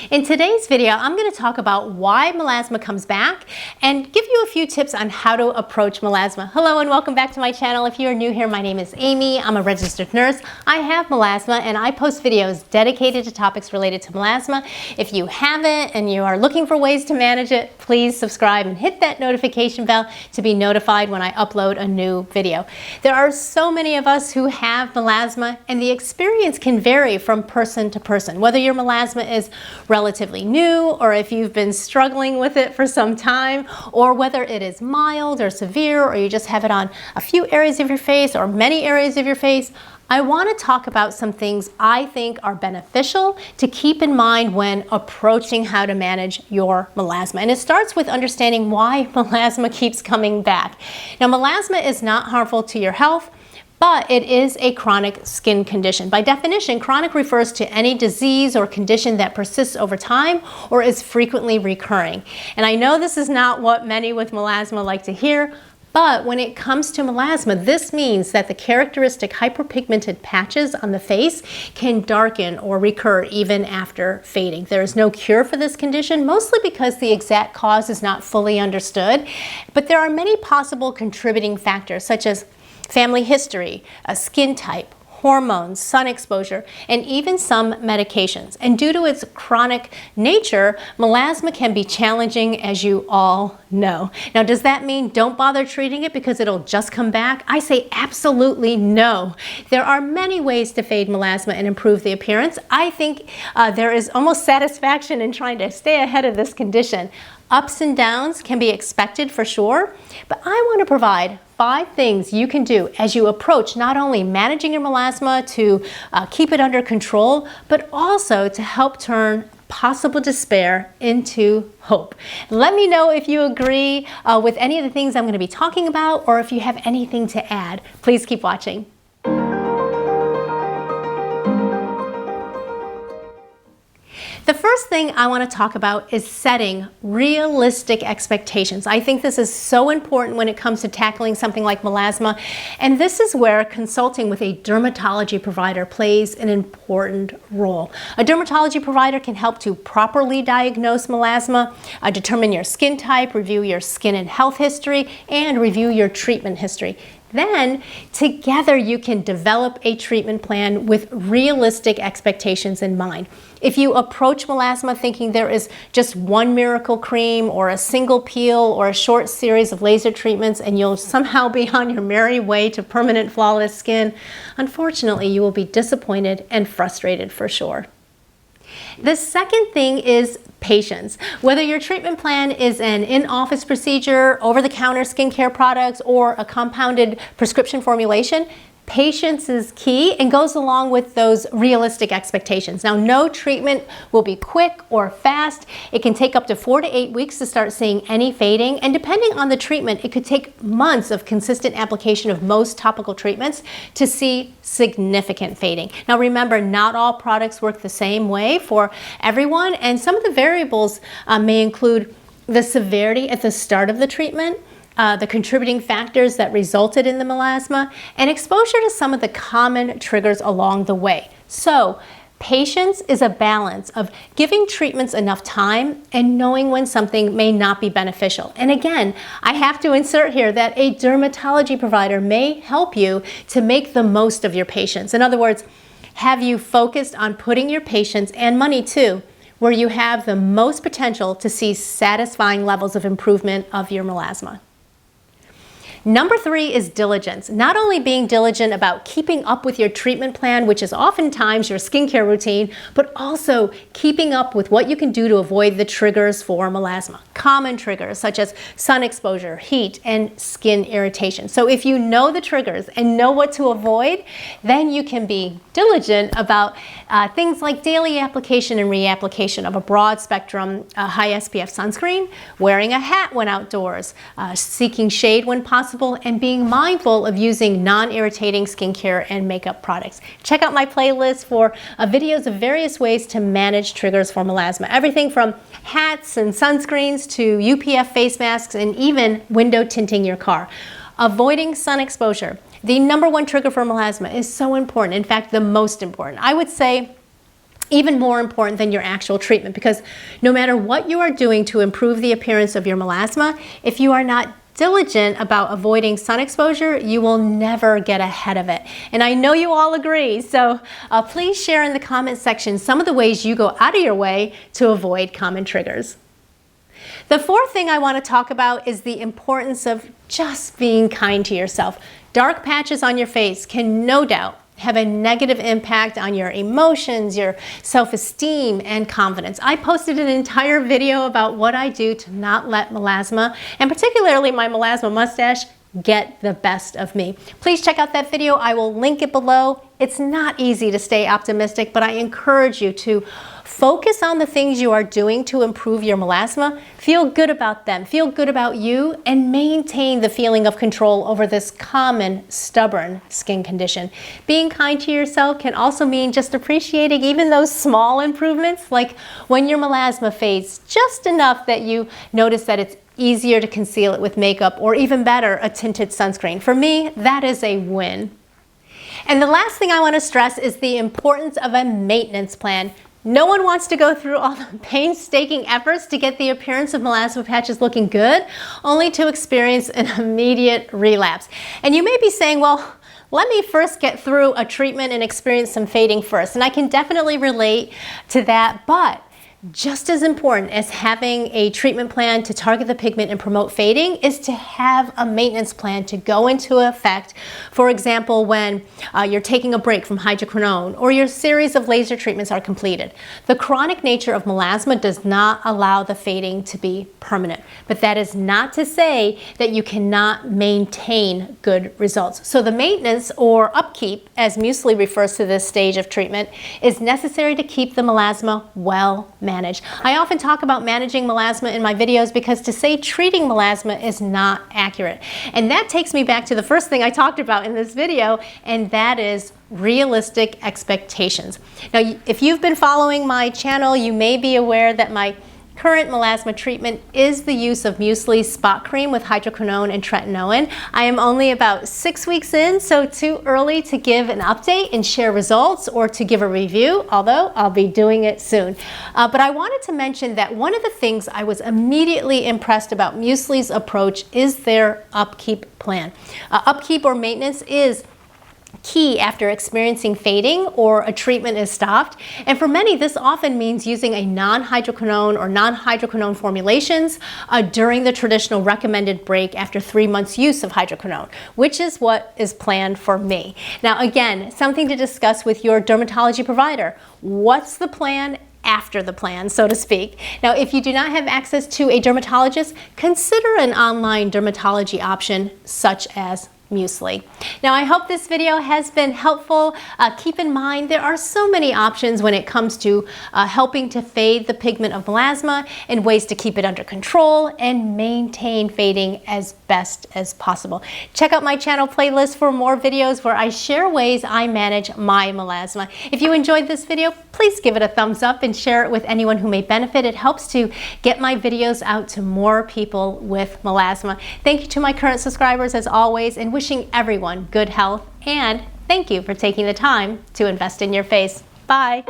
In today's video, I'm going to talk about why melasma comes back and give you a few tips on how to approach melasma. Hello and welcome back to my channel. If you are new here, my name is Amy. I'm a registered nurse. I have melasma and I post videos dedicated to topics related to melasma. If you haven't and you are looking for ways to manage it, please subscribe and hit that notification bell to be notified when I upload a new video. There are so many of us who have melasma and the experience can vary from person to person. Whether your melasma is relatively new, or if you've been struggling with it for some time, or whether it is mild or severe, or you just have it on a few areas of your face or many areas of your face, I want to talk about some things I think are beneficial to keep in mind when approaching how to manage your melasma. And it starts with understanding why melasma keeps coming back. Now, melasma is not harmful to your health, but it is a chronic skin condition. By definition, chronic refers to any disease or condition that persists over time or is frequently recurring. And I know this is not what many with melasma like to hear, but when it comes to melasma, this means that the characteristic hyperpigmented patches on the face can darken or recur even after fading. There is no cure for this condition, mostly because the exact cause is not fully understood. But there are many possible contributing factors, such as family history, a skin type, hormones, sun exposure, and even some medications. And due to its chronic nature, melasma can be challenging, as you all know. Now, does that mean don't bother treating it because it'll just come back? I say absolutely no. There are many ways to fade melasma and improve the appearance. I think there is almost satisfaction in trying to stay ahead of this condition. Ups and downs can be expected for sure, but I want to provide 5 things you can do as you approach not only managing your melasma to keep it under control, but also to help turn possible despair into hope. Let me know if you agree with any of the things I'm going to be talking about, or if you have anything to add. Please keep watching. The first thing I want to talk about is setting realistic expectations. I think this is so important when it comes to tackling something like melasma, and this is where consulting with a dermatology provider plays an important role. A dermatology provider can help to properly diagnose melasma, determine your skin type, review your skin and health history, and review your treatment history. Then, together you can develop a treatment plan with realistic expectations in mind. If you approach melasma thinking there is just one miracle cream or a single peel or a short series of laser treatments and you'll somehow be on your merry way to permanent flawless skin, unfortunately you will be disappointed and frustrated for sure. The second thing is patience. Whether your treatment plan is an in-office procedure, over-the-counter skincare products, or a compounded prescription formulation, patience is key and goes along with those realistic expectations. Now, no treatment will be quick or fast. It can take up to 4 to 8 weeks to start seeing any fading, and depending on the treatment, it could take months of consistent application of most topical treatments to see significant fading. Now, remember, not all products work the same way for everyone, and some of the variables may include the severity at the start of the treatment, the contributing factors that resulted in the melasma, and exposure to some of the common triggers along the way. So, patience is a balance of giving treatments enough time and knowing when something may not be beneficial. And again, I have to insert here that a dermatology provider may help you to make the most of your patience. In other words, have you focused on putting your patience and money too where you have the most potential to see satisfying levels of improvement of your melasma. Number 3 is diligence. Not only being diligent about keeping up with your treatment plan, which is oftentimes your skincare routine, but also keeping up with what you can do to avoid the triggers for melasma. Common triggers such as sun exposure, heat, and skin irritation. So if you know the triggers and know what to avoid, then you can be diligent about things like daily application and reapplication of a broad spectrum high SPF sunscreen, wearing a hat when outdoors, seeking shade when possible, and being mindful of using non-irritating skincare and makeup products. Check out my playlist for videos of various ways to manage triggers for melasma. Everything from hats and sunscreens to UPF face masks and even window tinting your car. Avoiding sun exposure. The #1 trigger for melasma is so important. In fact, the most important. I would say even more important than your actual treatment, because no matter what you are doing to improve the appearance of your melasma, if you are not diligent about avoiding sun exposure, you will never get ahead of it. And I know you all agree, so please share in the comment section some of the ways you go out of your way to avoid common triggers. The fourth thing I want to talk about is the importance of just being kind to yourself. Dark patches on your face can no doubt have a negative impact on your emotions, your self-esteem, and confidence. I posted an entire video about what I do to not let melasma, and particularly my melasma mustache, get the best of me. Please check out that video. I will link it below. It's not easy to stay optimistic, but I encourage you to focus on the things you are doing to improve your melasma. Feel good about them, feel good about you, and maintain the feeling of control over this common, stubborn skin condition. Being kind to yourself can also mean just appreciating even those small improvements, like when your melasma fades just enough that you notice that it's easier to conceal it with makeup, or even better, a tinted sunscreen. For me, that is a win. And the last thing I want to stress is the importance of a maintenance plan. No one wants to go through all the painstaking efforts to get the appearance of melasma patches looking good, only to experience an immediate relapse. And you may be saying, well, let me first get through a treatment and experience some fading first. And I can definitely relate to that, but just as important as having a treatment plan to target the pigment and promote fading is to have a maintenance plan to go into effect. For example, when you're taking a break from hydroquinone or your series of laser treatments are completed. The chronic nature of melasma does not allow the fading to be permanent, but that is not to say that you cannot maintain good results. So the maintenance, or upkeep, as Muesli refers to this stage of treatment, is necessary to keep the melasma well managed. I often talk about managing melasma in my videos because to say treating melasma is not accurate. And that takes me back to the first thing I talked about in this video, and that is realistic expectations. Now, if you've been following my channel, you may be aware that my current melasma treatment is the use of Muesli's spot cream with hydroquinone and tretinoin. I am only about 6 weeks in, so too early to give an update and share results or to give a review, although I'll be doing it soon. But I wanted to mention that one of the things I was immediately impressed about Muesli's approach is their upkeep plan. Upkeep or maintenance is key after experiencing fading or a treatment is stopped. And for many, this often means using a non-hydroquinone or non-hydroquinone formulations during the traditional recommended break after 3 months use of hydroquinone, which is what is planned for me. Now, again, something to discuss with your dermatology provider. What's the plan after the plan, so to speak? Now, if you do not have access to a dermatologist, consider an online dermatology option such as Muesli. Now, I hope this video has been helpful. Keep in mind there are so many options when it comes to helping to fade the pigment of melasma and ways to keep it under control and maintain fading as best as possible. Check out my channel playlist for more videos where I share ways I manage my melasma. If you enjoyed this video, please give it a thumbs up and share it with anyone who may benefit. It helps to get my videos out to more people with melasma. Thank you to my current subscribers as always, and wishing everyone good health, and thank you for taking the time to invest in your face. Bye.